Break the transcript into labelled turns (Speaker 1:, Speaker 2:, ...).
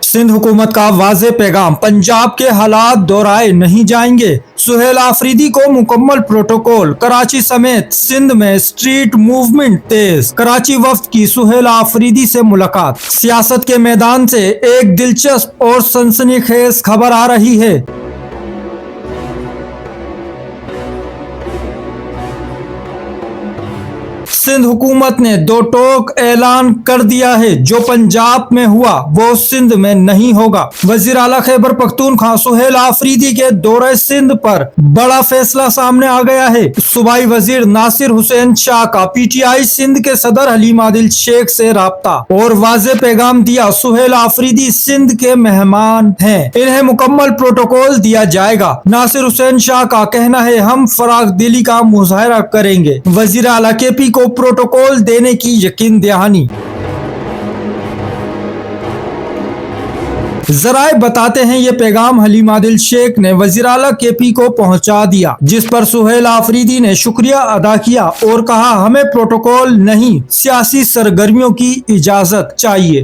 Speaker 1: सिंध हुकूमत का वाज़ेह पैगाम, पंजाब के हालात दोहराए नहीं जाएंगे। सुहेल आफरीदी को मुकम्मल प्रोटोकॉल। कराची समेत सिंध में स्ट्रीट मूवमेंट तेज। कराची वफ्द की सुहेल आफरीदी से मुलाकात। सियासत के मैदान से एक दिलचस्प और सनसनीखेज खबर आ रही है। सिंध हुकूमत ने दो टोक ऐलान कर दिया है, जो पंजाब में हुआ वो सिंध में नहीं होगा। वजीर आला खैबर पख्तूनख्वा सुहेल आफरीदी के दौरे सिंध पर बड़ा फैसला सामने आ गया है। सूबाई वजीर नासिर हुसैन शाह का पीटीआई सिंध के सदर हलीम आदिल शेख से राब्ता और वाज़ेह पैगाम दिया। सुहेल आफरीदी सिंध के मेहमान हैं, इन्हें मुकम्मल प्रोटोकॉल दिया जाएगा। नासिर हुसैन शाह का कहना है, हम फराग दिली का मुजाहरा करेंगे। वजीर आला केपी को प्रोटोकॉल देने की यकीन दहानी। जराए बताते हैं ये पैगाम हलीम आदिल शेख ने वजीर आला केपी को पहुंचा दिया, जिस पर सुहेल आफरीदी ने शुक्रिया अदा किया और कहा, हमें प्रोटोकॉल नहीं सियासी सरगर्मियों की इजाजत चाहिए।